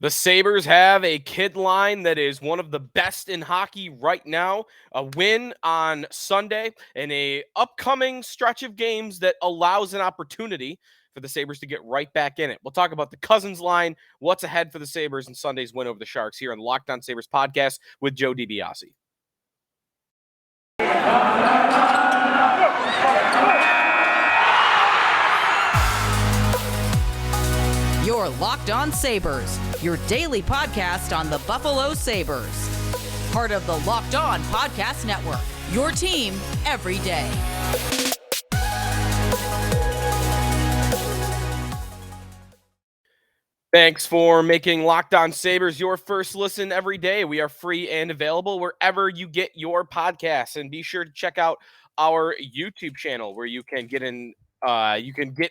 The Sabres have a kid line that is one of the best in hockey right now. A win on Sunday and a upcoming stretch of games that allows an opportunity for the Sabres to get right back in it. We'll talk about the Cozens line, what's ahead for the Sabres, and Sunday's win over the Sharks here on the Locked On Sabres podcast with Joe DiBiase. Your Locked On Sabres, your daily podcast on the Buffalo Sabres. Part of the Locked On Podcast Network, your team every day. Thanks for making Locked On Sabres your first listen every day. We are free and available wherever you get your podcasts. And be sure to check out our YouTube channel where you can get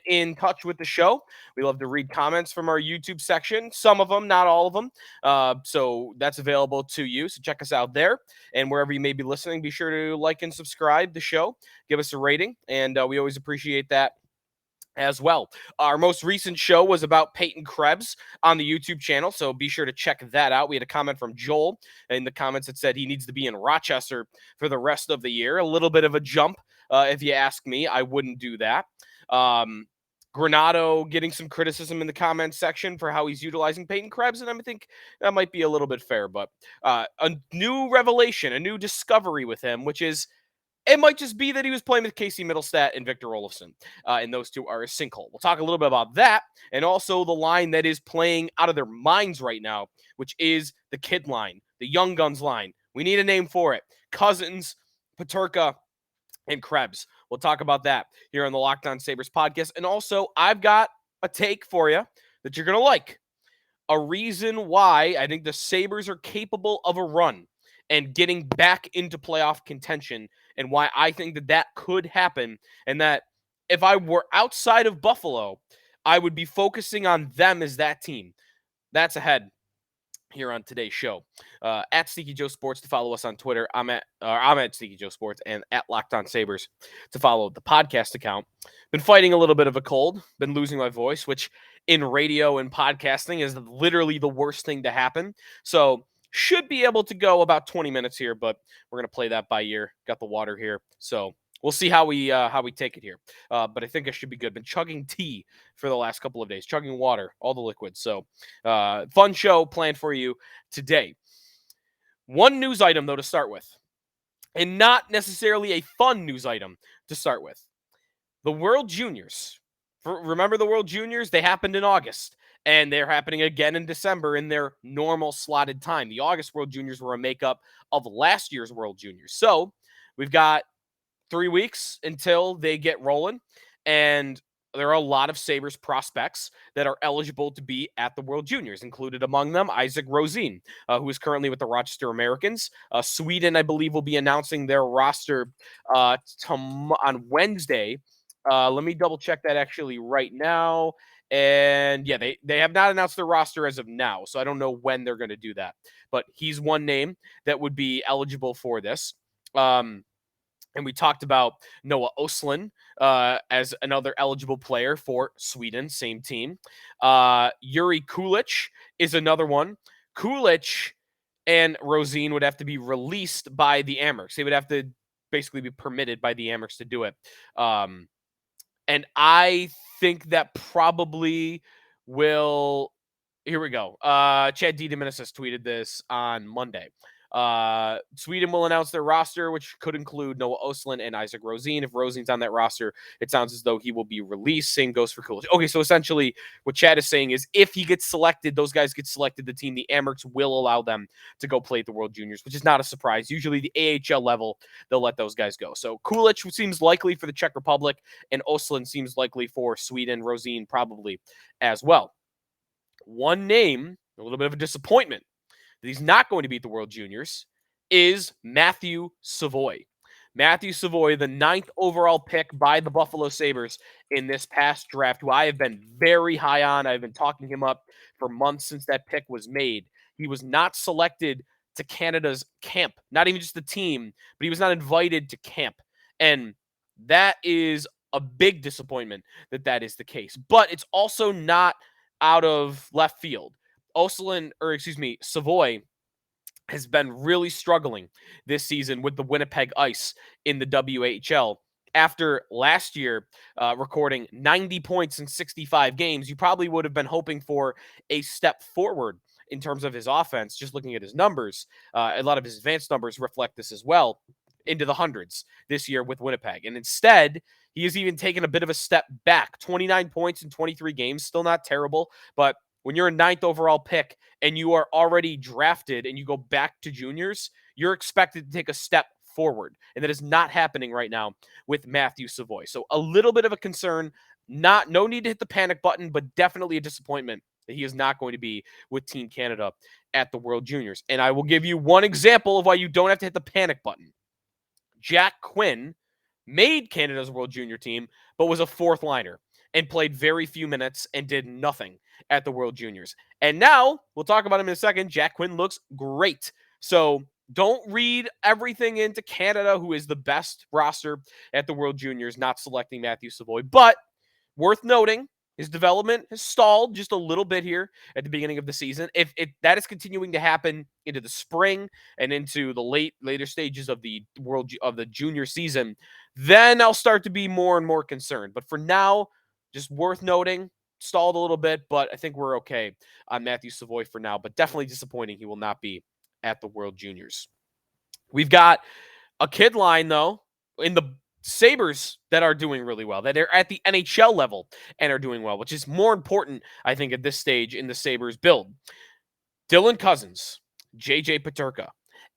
in touch with the show. We love to read comments from our YouTube section. Some of them, not all of them. So that's available to you. So check us out there. And wherever you may be listening, be sure to like and subscribe the show. Give us a rating. And we always appreciate that as well. Our most recent show was about Peyton Krebs on the YouTube channel, so be sure to check that out. We had a comment from Joel in the comments that said he needs to be in Rochester for the rest of the year. A little bit of a jump, if you ask me. I wouldn't do that. Granado getting some criticism in the comments section for how he's utilizing Peyton Krebs, and I think that might be a little bit fair, but a new revelation, a new discovery with him, which is it might just be that he was playing with Casey Middlestat and Victor Olofsson, and those two are a sinkhole. We'll talk a little bit about that, and also the line that is playing out of their minds right now, which is the kid line, the young guns line. We need a name for it. Cozens, Peterka, and Krebs. We'll talk about that here on the Locked On Sabres podcast, and also I've got a take for you that you're going to like. A reason why I think the Sabres are capable of a run and getting back into playoff contention, and why I think that could happen, and that if I were outside of Buffalo, I would be focusing on them as that team. That's ahead here on today's show. At Sneaky Joe Sports to follow us on Twitter. I'm at Sneaky Joe Sports, and at Locked On Sabres to follow the podcast account. Been fighting a little bit of a cold. Been losing my voice, which in radio and podcasting is literally the worst thing to happen. So should be able to go about 20 minutes here, but we're going to play that by ear. Got the water here. So we'll see how we take it here. But I think I should be good. Been chugging tea for the last couple of days, chugging water, all the liquids. So fun show planned for you today. One news item, though, to start with, and not necessarily a fun news item to start with. The World Juniors. Remember the World Juniors? They happened in August. And they're happening again in December in their normal slotted time. The August World Juniors were a makeup of last year's World Juniors. So we've got 3 weeks until they get rolling. And there are a lot of Sabres prospects that are eligible to be at the World Juniors, included among them Isaac Rosén, who is currently with the Rochester Americans. Sweden, I believe, will be announcing their roster on Wednesday. Let me double check that actually right now. And yeah, they have not announced their roster as of now, so I don't know when they're going to do that. But he's one name that would be eligible for this. And we talked about Noah Östlund as another eligible player for Sweden, same team. Yuri Kulich is another one. Kulich and Rosén would have to be released by the Amerks. They would have to basically be permitted by the Amerks to do it. And I think that probably will. Here we go. Chad D. Dominicis tweeted this on Monday. Sweden will announce their roster, which could include Noah Östlund and Isaac Rosén. If Rosén's on that roster, it sounds as though he will be released. Same goes for Kulich. Okay, so essentially what Chad is saying is if he gets selected, those guys get selected, the team, the Amerks will allow them to go play at the World Juniors, which is not a surprise. Usually the AHL level, they'll let those guys go. So Kulich seems likely for the Czech Republic, and Östlund seems likely for Sweden. Rosén probably as well. One name, a little bit of a disappointment, that he's not going to be at the World Juniors is Matthew Savoie. Matthew Savoie, the 9th overall pick by the Buffalo Sabres in this past draft, who I have been very high on. I've been talking him up for months since that pick was made. He was not selected to Canada's camp, not even just the team, but he was not invited to camp. And that is a big disappointment that is the case. But it's also not out of left field. Savoy has been really struggling this season with the Winnipeg Ice in the WHL. After last year recording 90 points in 65 games, you probably would have been hoping for a step forward in terms of his offense, just looking at his numbers. A lot of his advanced numbers reflect this as well, into the hundreds this year with Winnipeg. And instead, he has even taken a bit of a step back. 29 points in 23 games, still not terrible, but when you're a 9th overall pick and you are already drafted and you go back to juniors, you're expected to take a step forward. And that is not happening right now with Matthew Savoy. So a little bit of a concern, no need to hit the panic button, but definitely a disappointment that he is not going to be with Team Canada at the World Juniors. And I will give you one example of why you don't have to hit the panic button. Jack Quinn made Canada's World Junior team, but was a 4th liner and played very few minutes and did nothing at the World Juniors. And now, we'll talk about him in a second, Jack Quinn looks great. So don't read everything into Canada, who is the best roster at the World Juniors, not selecting Matthew Savoy. But worth noting, his development has stalled just a little bit here at the beginning of the season. If that is continuing to happen into the spring and into the later stages of the junior season, then I'll start to be more and more concerned. But for now, just worth noting, stalled a little bit, but I think we're okay on Matthew Savoy for now. But definitely disappointing he will not be at the World Juniors. We've got a kid line, though, in the Sabres that are doing really well, that are at the NHL level and are doing well, which is more important, I think, at this stage in the Sabres build. Dylan Cozens, JJ Peterka,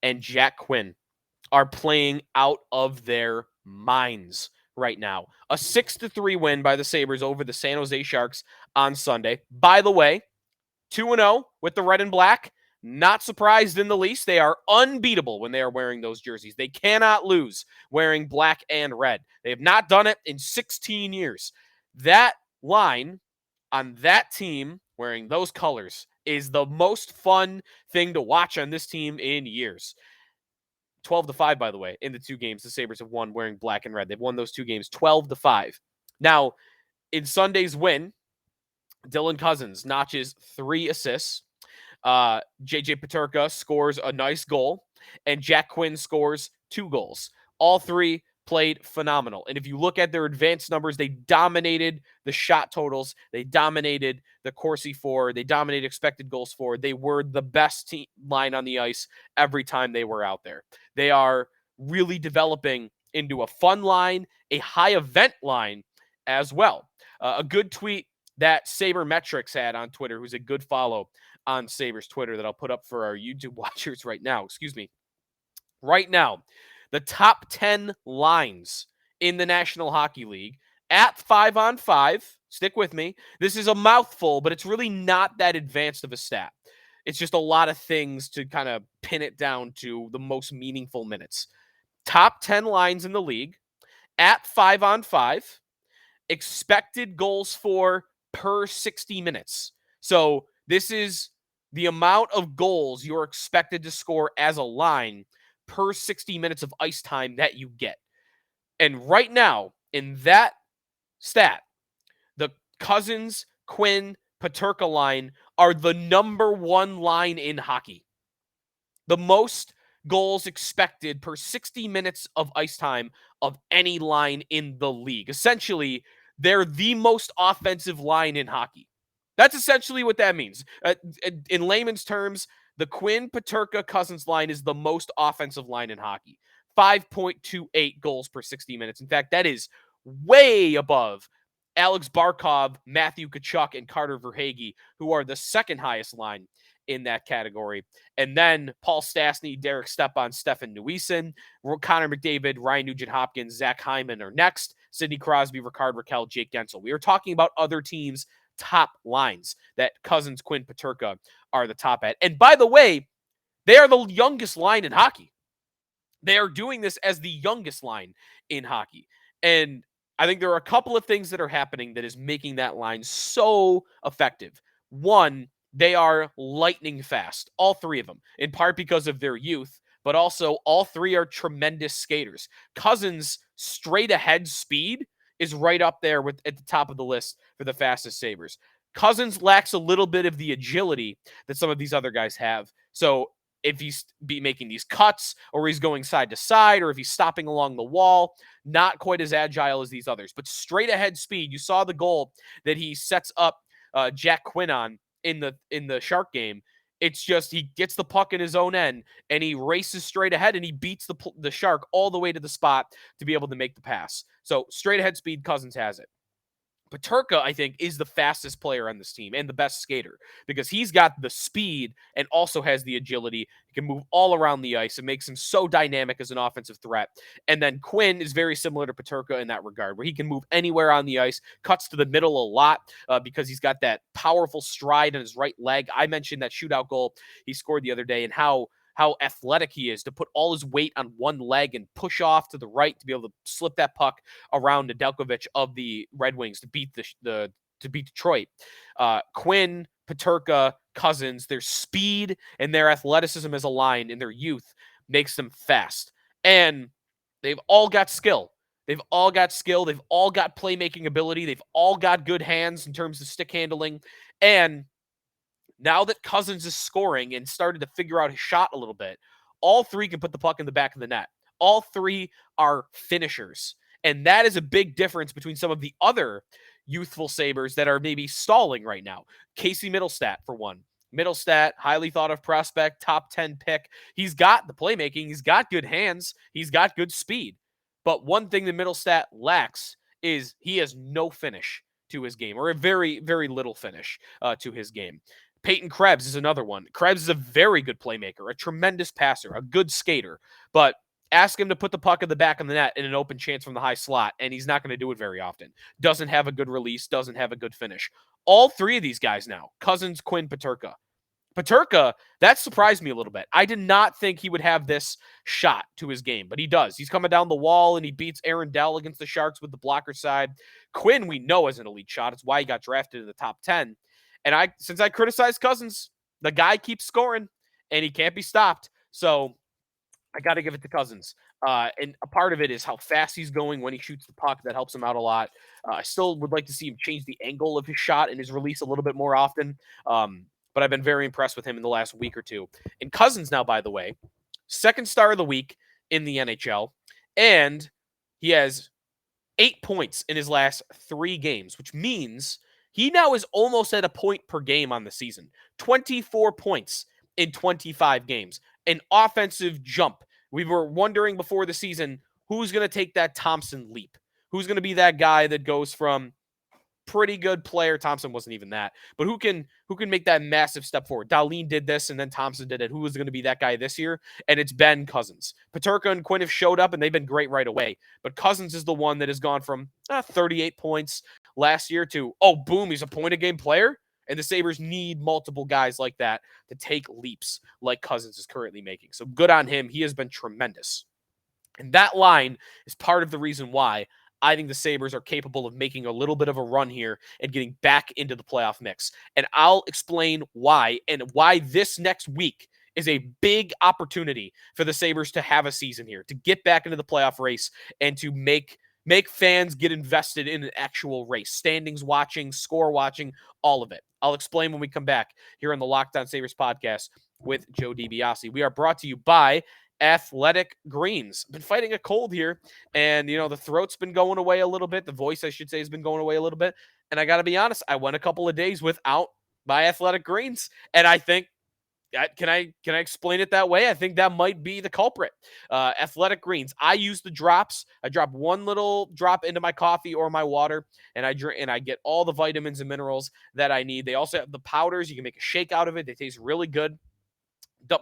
and Jack Quinn are playing out of their minds right now. A 6-3 win by the Sabres over the San Jose Sharks on Sunday. By the way, 2-0 with the red and black. Not surprised in the least. They are unbeatable when they are wearing those jerseys. They cannot lose wearing black and red. They have not done it in 16 years. That line on that team wearing those colors is the most fun thing to watch on this team in years. 12-5, by the way, in the 2 games the Sabres have won wearing black and red. They've won those 2 games 12-5. Now, in Sunday's win, Dylan Cozens notches 3 assists. JJ Peterka scores a nice goal, and Jack Quinn scores 2 goals. All 3 played phenomenal. And if you look at their advanced numbers, they dominated the shot totals. They dominated the Corsi for. They dominated expected goals for. They were the best team line on the ice every time they were out there. They are really developing into a fun line, a high event line as well. A good tweet that Saber Metrics had on Twitter, who's a good follow on Sabres Twitter, that I'll put up for our YouTube watchers right now. Right now, the top 10 lines in the National Hockey League at 5-on-5. Stick with me. This is a mouthful, but it's really not that advanced of a stat. It's just a lot of things to kind of pin it down to the most meaningful minutes. Top 10 lines in the league at 5-on-5. Expected goals for per 60 minutes. So this is the amount of goals you're expected to score as a line per 60 minutes of ice time that you get. And right now, in that stat, the Cozens, Quinn, Peterka line are the number 1 line in hockey. The most goals expected per 60 minutes of ice time of any line in the league. Essentially, they're the most offensive line in hockey. That's essentially what that means. In layman's terms, the Quinn, Peterka, Cozens line is the most offensive line in hockey. 5.28 goals per 60 minutes. In fact, that is way above Alex Barkov, Matthew Tkachuk, and Carter Verhaeghe, who are the second highest line in that category. And then Paul Stastny, Derek Stepan, Stefan Nuisen, Connor McDavid, Ryan Nugent-Hopkins, Zach Hyman are next. Sidney Crosby, Ricard Raquel, Jake Gensel. We are talking about other teams' top lines that Cozens, Quinn, Peterka are the top at. And by the way, they are the youngest line in hockey. They are doing this as the youngest line in hockey. And I think there are a couple of things that are happening that is making that line so effective. One, they are lightning fast, all 3 of them, in part because of their youth, but also all 3 are tremendous skaters. Cozens' straight ahead speed is right up there at the top of the list for the fastest Sabres. Cozens lacks a little bit of the agility that some of these other guys have. So if he's be making these cuts, or he's going side to side, or if he's stopping along the wall, not quite as agile as these others. But straight ahead speed, you saw the goal that he sets up Jack Quinn on in the Shark game. It's just he gets the puck in his own end and he races straight ahead and he beats the Shark all the way to the spot to be able to make the pass. So straight ahead speed, Cozens has it. Peterka, I think, is the fastest player on this team and the best skater because he's got the speed and also has the agility. He can move all around the ice. It makes him so dynamic as an offensive threat. And then Quinn is very similar to Peterka in that regard, where he can move anywhere on the ice, cuts to the middle a lot because he's got that powerful stride on his right leg. I mentioned that shootout goal he scored the other day and how athletic he is to put all his weight on one leg and push off to the right to be able to slip that puck around Nedeljkovic of the Red Wings to beat to beat Detroit. Quinn, Peterka, Cozens, their speed and their athleticism as a line in their youth makes them fast. And they've all got skill. They've all got skill. They've all got playmaking ability. They've all got good hands in terms of stick handling. And now that Cozens is scoring and started to figure out his shot a little bit, all three can put the puck in the back of the net. All three are finishers. And that is a big difference between some of the other youthful Sabres that are maybe stalling right now. Casey Middlestat, for one. Middlestat, highly thought of prospect, top 10 pick. He's got the playmaking. He's got good hands. He's got good speed. But one thing that Middlestat lacks is he has no finish to his game, or a very, very little finish to his game. Peyton Krebs is another one. Krebs is a very good playmaker, a tremendous passer, a good skater, but ask him to put the puck in the back of the net in an open chance from the high slot, and he's not going to do it very often. Doesn't have a good release, doesn't have a good finish. All three of these guys now, Cozens, Quinn, Peterka. Peterka, that surprised me a little bit. I did not think he would have this shot to his game, but he does. He's coming down the wall, and he beats Aaron Dell against the Sharks with the blocker side. Quinn, we know, is an elite shot. It's why he got drafted in the top 10. And since I criticized Cozens, the guy keeps scoring, and he can't be stopped. So I got to give it to Cozens. And a part of it is how fast he's going when he shoots the puck. That helps him out a lot. I still would like to see him change the angle of his shot and his release a little bit more often. But I've been very impressed with him in the last week or two. And Cozens now, by the way, second star of the week in the NHL. And he has 8 points in his last 3 games, which means he now is almost at a point per game on the season. 24 points in 25 games. An offensive jump. We were wondering before the season, who's going to take that Thompson leap? Who's going to be that guy that goes from pretty good player. Thompson wasn't even that, but who can make that massive step forward? Dahlin did this, and then Thompson did it. Who was going to be that guy this year? And it's been Cozens. Peterka and Quinn have showed up, and they've been great right away. But Cozens is the one that has gone from 38 points last year to, oh, boom, he's a point-a-game player. And the Sabres need multiple guys like that to take leaps like Cozens is currently making. So good on him. He has been tremendous. And that line is part of the reason why I think the Sabres are capable of making a little bit of a run here and getting back into the playoff mix. And I'll explain why, and why this next week is a big opportunity for the Sabres to have a season here, to get back into the playoff race and to make fans get invested in an actual race. Standings watching, score watching, all of it. I'll explain when we come back here on the Locked On Sabres podcast with Joe DiBiase. We are brought to you by Athletic Greens. Been fighting a cold here, and the throat's been going away a little bit. The voice, I should say, has been going away a little bit. And I got to be honest, I went a couple of days without my Athletic Greens, and I think can I explain it that way? I think that might be the culprit. Athletic Greens. I use the drops. I drop one little drop into my coffee or my water, and I drink, and I get all the vitamins and minerals that I need. They also have the powders. You can make a shake out of it. They taste really good.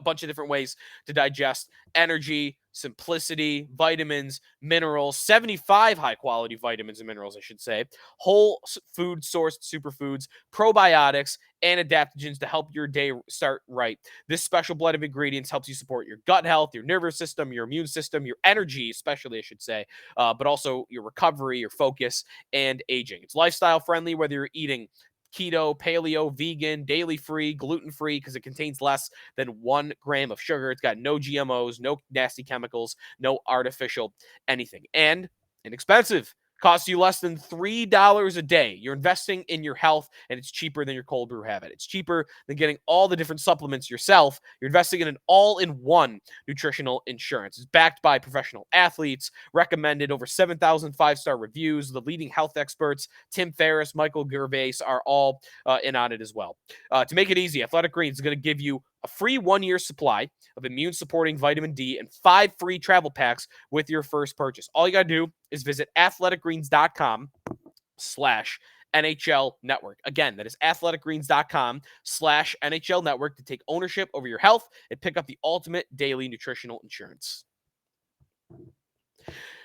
Bunch of different ways to digest. Energy, simplicity, vitamins, minerals, 75 high quality vitamins and minerals, I should say, whole food sourced superfoods, probiotics, and adaptogens to help your day start right. This special blend of ingredients helps you support your gut health, your nervous system, your immune system, your energy, especially, I should say, but also your recovery, your focus, and aging. It's lifestyle friendly, whether you're eating keto, paleo, vegan, daily free, gluten free, because it contains less than 1 gram of sugar. It's got no GMOs, no nasty chemicals, no artificial anything, and inexpensive. Costs you less than $3 a day. You're investing in your health, and it's cheaper than your cold brew habit. It's cheaper than getting all the different supplements yourself. You're investing in an all-in-one nutritional insurance. It's backed by professional athletes, recommended over 7,000 five-star reviews. The leading health experts, Tim Ferriss, Michael Gervais, are all in on it as well. To make it easy, Athletic Greens is going to give you a free 1-year supply of immune-supporting vitamin D and 5 free travel packs with your first purchase. All you got to do is visit athleticgreens.com/NHL Network. Again, that is athleticgreens.com/NHL Network to take ownership over your health and pick up the ultimate daily nutritional insurance.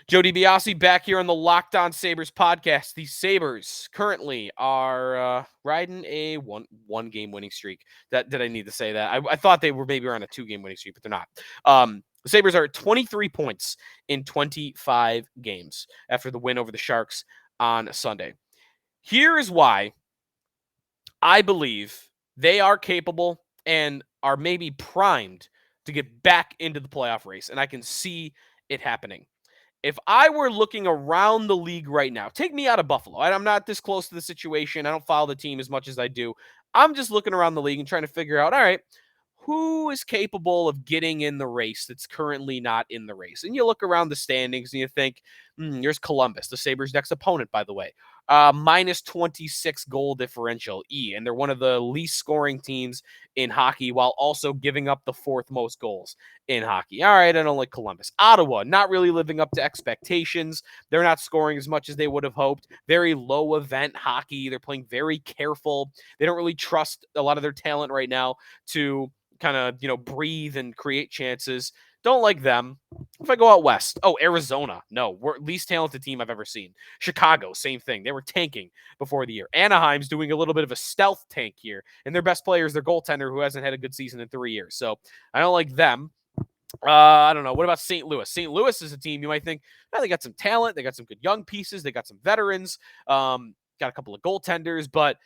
Joe DiBiase back here on the Locked On Sabres podcast. The Sabres currently are riding a one-game winning streak. Did I need to say that? I thought they were maybe around a 2-game winning streak, but they're not. The Sabres are at 23 points in 25 games after the win over the Sharks on Sunday. Here is why I believe they are capable and are maybe primed to get back into the playoff race, and I can see it happening. If I were looking around the league right now, take me out of Buffalo. I'm not this close to the situation. I don't follow the team as much as I do. I'm just looking around the league and trying to figure out, all right, who is capable of getting in the race that's currently not in the race? And you look around the standings and you think, here's Columbus, the Sabres' next opponent, by the way. Minus 26 goal differential, and they're one of the least scoring teams in hockey while also giving up the 4th most goals in hockey. All right, I don't like Columbus. Ottawa, not really living up to expectations. They're not scoring as much as they would have hoped. Very low event hockey. They're playing very careful. They don't really trust a lot of their talent right now to kind of, breathe and create chances. Don't like them. If I go out west, Arizona, no, we're least talented team I've ever seen. Chicago, same thing. They were tanking before the year. Anaheim's doing a little bit of a stealth tank here, and their best player is their goaltender who hasn't had a good season in 3 years. So I don't like them. I don't know. What about St. Louis? St. Louis is a team you might think, they got some talent. They got some good young pieces. They got some veterans. Got a couple of goaltenders, but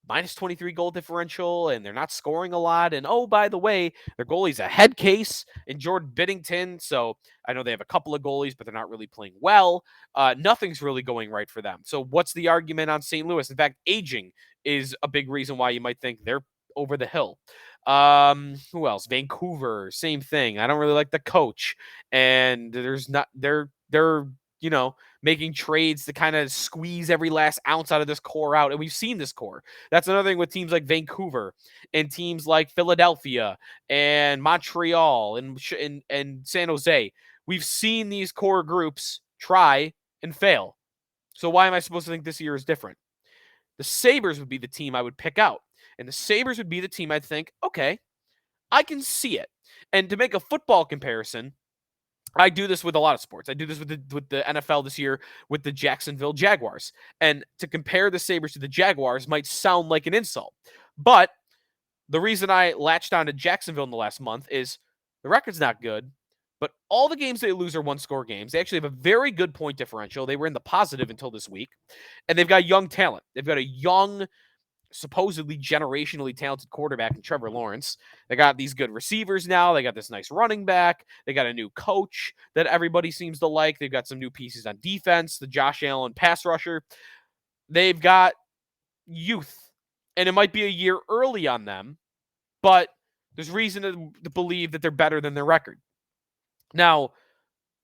minus 23 goal differential, and they're not scoring a lot. And by the way, their goalie's a head case in Jordan Binnington. So I know they have a couple of goalies, but they're not really playing well. Nothing's really going right for them. So what's the argument on St. Louis? In fact, aging is a big reason why you might think they're over the hill. Who else? Vancouver, same thing. I don't really like the coach, and they're making trades to kind of squeeze every last ounce out of this core out. And we've seen this core. That's another thing with teams like Vancouver and teams like Philadelphia and Montreal and San Jose. We've seen these core groups try and fail. So why am I supposed to think this year is different? The Sabres would be the team I would pick out. And the Sabres would be the team I'd think, okay, I can see it. And to make a football comparison, I do this with a lot of sports. I do this with the NFL this year with the Jacksonville Jaguars. And to compare the Sabres to the Jaguars might sound like an insult. But the reason I latched on to Jacksonville in the last month is the record's not good, but all the games they lose are one-score games. They actually have a very good point differential. They were in the positive until this week. And they've got young talent. They've got a young, supposedly generationally talented quarterback in Trevor Lawrence. They got these good receivers now. They got this nice running back. They got a new coach that everybody seems to like. They've got some new pieces on defense, the Josh Allen pass rusher. They've got youth, and it might be a year early on them, but there's reason to believe that they're better than their record. Now,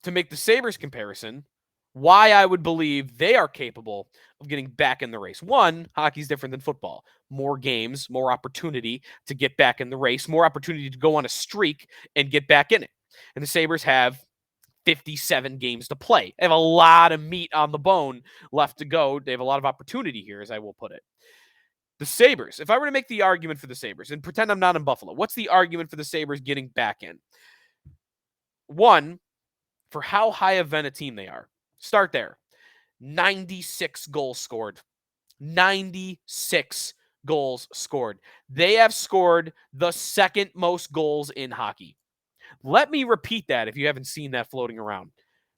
to make the Sabres comparison, why I would believe they are capable of getting back in the race. One, hockey's different than football. More games, more opportunity to get back in the race, more opportunity to go on a streak and get back in it. And the Sabres have 57 games to play. They have a lot of meat on the bone left to go. They have a lot of opportunity here, as I will put it. The Sabres, if I were to make the argument for the Sabres, and pretend I'm not in Buffalo, what's the argument for the Sabres getting back in? One, for how high event a team they are. Start there. 96 goals scored. 96 goals scored. They have scored the second most goals in hockey. Let me repeat that if you haven't seen that floating around.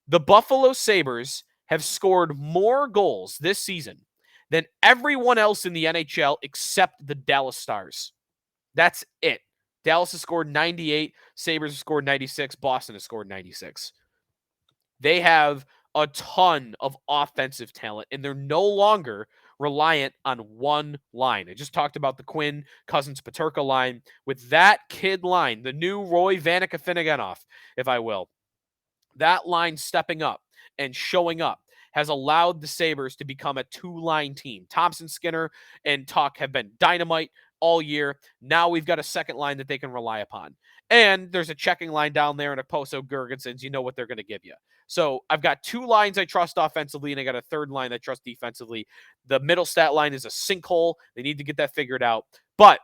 The Buffalo Sabres have scored more goals this season than everyone else in the NHL except the Dallas Stars. That's it. Dallas has scored 98. Sabres have scored 96. Boston has scored 96. They have a ton of offensive talent, and they're no longer reliant on one line. I just talked about the Quinn, Cozens, Peterka line. With that kid line, the new Roy Vanica Finneganov, if I will, that line stepping up and showing up has allowed the Sabres to become a two-line team. Thompson, Skinner, and Tuck have been dynamite all year. Now we've got a second line that they can rely upon. And there's a checking line down there and a Poso Gergensons. You know what they're going to give you. So I've got two lines I trust offensively, and I got a third line I trust defensively. The middle stat line is a sinkhole. They need to get that figured out. But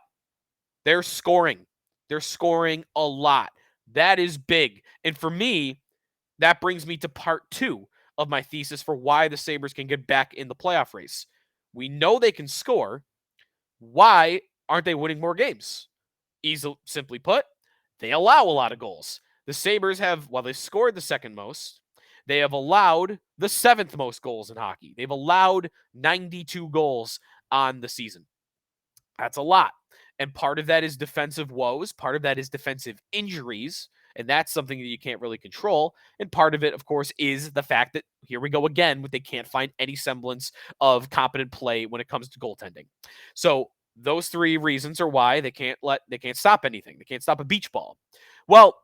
they're scoring. They're scoring a lot. That is big. And for me, that brings me to part 2 of my thesis for why the Sabres can get back in the playoff race. We know they can score. Why aren't they winning more games? Simply put, they allow a lot of goals. The Sabres have, while they scored the second most, they have allowed the 7th most goals in hockey. They've allowed 92 goals on the season. That's a lot. And part of that is defensive woes. Part of that is defensive injuries. And that's something that you can't really control. And part of it, of course, is the fact that here we go again, they can't find any semblance of competent play when it comes to goaltending. So those 3 reasons are why they can't stop anything. They can't stop a beach ball. Well,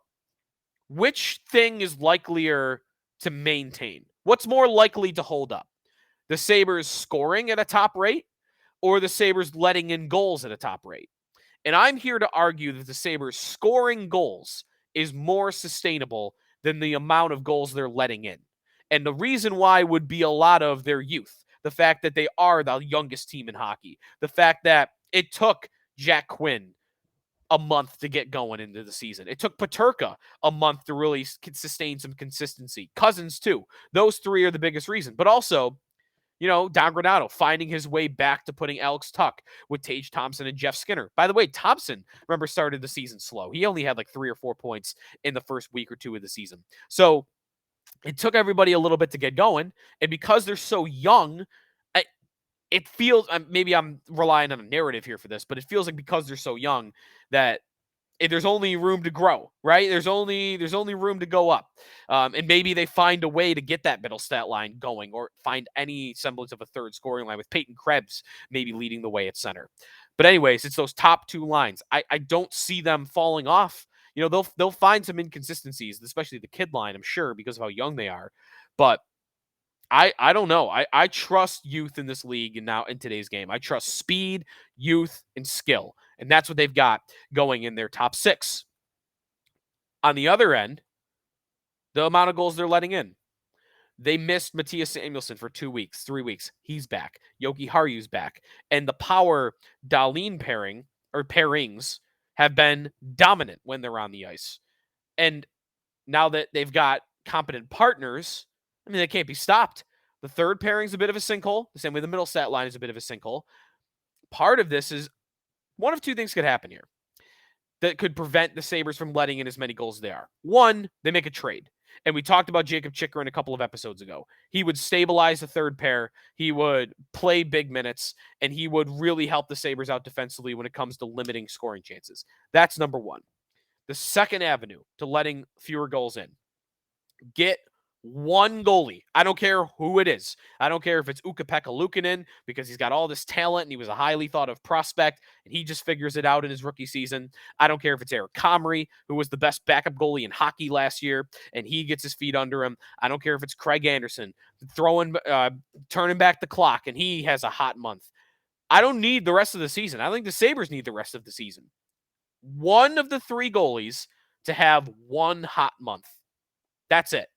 which thing is likelier to maintain? What's more likely to hold up? The Sabres scoring at a top rate or the Sabres letting in goals at a top rate? And I'm here to argue that the Sabres scoring goals is more sustainable than the amount of goals they're letting in. And the reason why would be a lot of their youth. The fact that they are the youngest team in hockey. The fact that it took Jack Quinn a month to get going into the season. It took Peterka a month to really sustain some consistency. Cozens, too. Those 3 are the biggest reason. But also, Don Granato finding his way back to putting Alex Tuck with Tage Thompson and Jeff Skinner. By the way, Thompson, remember, started the season slow. He only had like 3 or 4 points in the first week or 2 of the season. So it took everybody a little bit to get going. And because they're so young, it feels, maybe I'm relying on a narrative here for this, but it feels like because they're so young that there's only room to grow, right? There's only room to go up. And maybe they find a way to get that middle stat line going or find any semblance of a third scoring line with Peyton Krebs maybe leading the way at center. But anyways, it's those top 2 lines. I don't see them falling off. They'll find some inconsistencies, especially the kid line, I'm sure, because of how young they are. But I don't know. I trust youth in this league and now in today's game. I trust speed, youth, and skill. And that's what they've got going in their top 6. On the other end, the amount of goals they're letting in. They missed Matthias Samuelsson for 2 weeks, 3 weeks. He's back. Yoki Haryu's back. And the power Dahlin pairings have been dominant when they're on the ice. And now that they've got competent partners, they can't be stopped. The third pairing's a bit of a sinkhole, the same way the middle stat line is a bit of a sinkhole. Part of this is one of 2 things could happen here that could prevent the Sabres from letting in as many goals as they are. One, they make a trade. And we talked about Jacob Chikrin a couple of episodes ago. He would stabilize the third pair. He would play big minutes, and he would really help the Sabres out defensively when it comes to limiting scoring chances. That's number 1. The second avenue to letting fewer goals in. Get one goalie. I don't care who it is. I don't care if it's Ukko-Pekka Luukkonen because he's got all this talent and he was a highly thought of prospect and he just figures it out in his rookie season. I don't care if it's Eric Comrie, who was the best backup goalie in hockey last year and he gets his feet under him. I don't care if it's Craig Anderson turning back the clock and he has a hot month. I don't need the rest of the season. I think the Sabres need the rest of the season. One of the 3 goalies to have one hot month. That's it.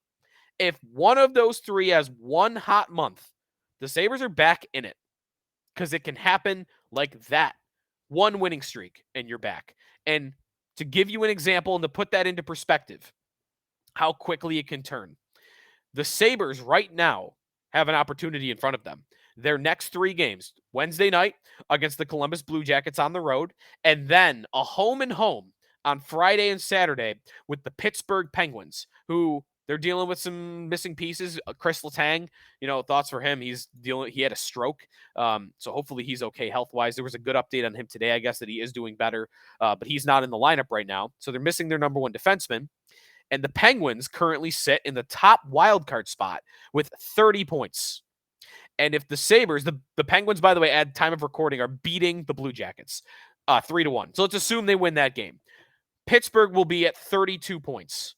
If one of those 3 has one hot month, the Sabres are back in it because it can happen like that. One winning streak and you're back. And to give you an example and to put that into perspective, how quickly it can turn. The Sabres right now have an opportunity in front of them. Their next 3 games, Wednesday night against the Columbus Blue Jackets on the road, and then a home and home on Friday and Saturday with the Pittsburgh Penguins, who they're dealing with some missing pieces. Chris Letang, thoughts for him. He had a stroke. So hopefully he's okay health-wise. There was a good update on him today, I guess, that he is doing better. But he's not in the lineup right now. So they're missing their number 1 defenseman. And the Penguins currently sit in the top wildcard spot with 30 points. And if the Sabres, the Penguins, by the way, at time of recording, are beating the Blue Jackets 3-1. So let's assume they win that game. Pittsburgh will be at 32 points.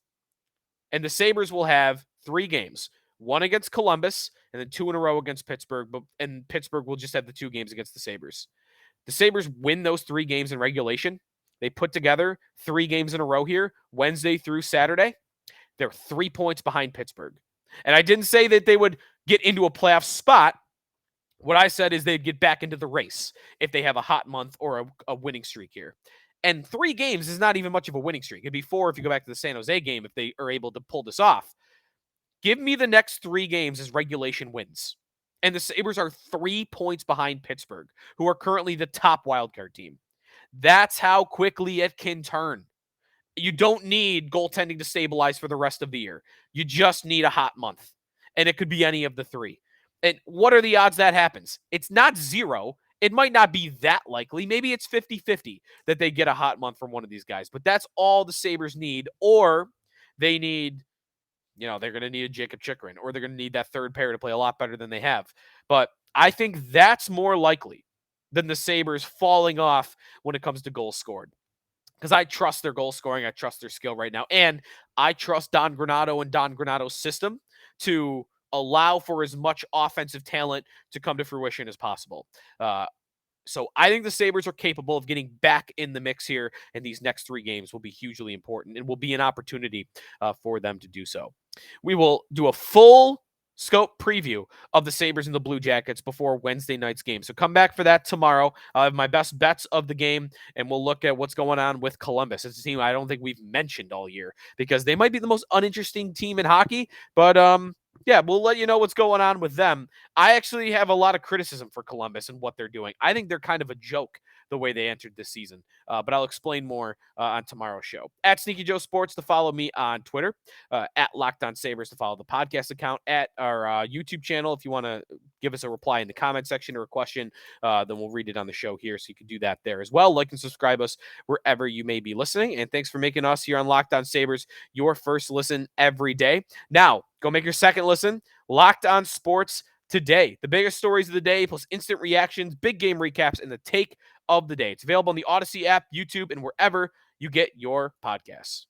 And the Sabres will have 3 games. One against Columbus, and then 2 in a row against Pittsburgh. And Pittsburgh will just have the 2 games against the Sabres. The Sabres win those 3 games in regulation. They put together 3 games in a row here, Wednesday through Saturday. They're 3 points behind Pittsburgh. And I didn't say that they would get into a playoff spot. What I said is they'd get back into the race if they have a hot month or a winning streak here. And 3 games is not even much of a winning streak. It'd be 4 if you go back to the San Jose game if they are able to pull this off. Give me the next 3 games as regulation wins. And the Sabres are 3 points behind Pittsburgh, who are currently the top wildcard team. That's how quickly it can turn. You don't need goaltending to stabilize for the rest of the year. You just need a hot month. And it could be any of the 3. And what are the odds that happens? It's not 0. It might not be that likely. Maybe it's 50-50 that they get a hot month from one of these guys. But that's all the Sabres need. Or they need, they're going to need a Jacob Chikrin. Or they're going to need that third pair to play a lot better than they have. But I think that's more likely than the Sabres falling off when it comes to goals scored. Because I trust their goal scoring. I trust their skill right now. And I trust Don Granato and Don Granato's system to allow for as much offensive talent to come to fruition as possible. So I think the Sabres are capable of getting back in the mix here, and these next 3 games will be hugely important and will be an opportunity for them to do so. We will do a full scope preview of the Sabres and the Blue Jackets before Wednesday night's game. So come back for that tomorrow. I have my best bets of the game, and we'll look at what's going on with Columbus. It's a team I don't think we've mentioned all year because they might be the most uninteresting team in hockey, but yeah, we'll let you know what's going on with them. I actually have a lot of criticism for Columbus and what they're doing. I think they're kind of a joke the way they entered this season, but I'll explain more on tomorrow's show. At Sneaky Joe Sports to follow me on Twitter, at Locked On Sabres to follow the podcast account, at our YouTube channel. If you want to give us a reply in the comment section or a question, then we'll read it on the show here, so you can do that there as well. Like and subscribe us wherever you may be listening, and thanks for making us here on Locked On Sabres your first listen every day. Now, go make your second listen. Locked On Sports Today. The biggest stories of the day, plus instant reactions, big game recaps, and the take of the day. It's available on the Odyssey app, YouTube, and wherever you get your podcasts.